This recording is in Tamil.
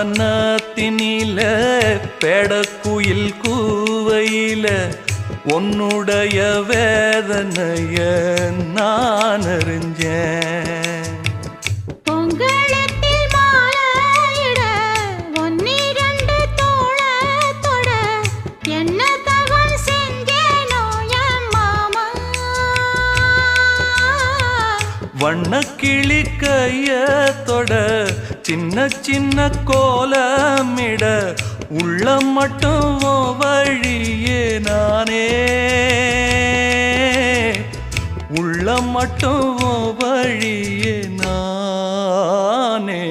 புன்னவனத்தினில பேடக்குயில் கூவையில உன்னுடைய வேதனைய நான் அறிஞ்சேன். பொங்கலத்தில் மாலையிட ஒன்னிரண்டு தோளத்தொட என்ன தவம் செஞ்சேனோ என் மாமா. வண்ணக்கிளி கையத்தொட சின்ன சின்ன கோலமிட உள்ள மட்டும் வழியே நானே உள்ள மட்டும் வழியே நானே.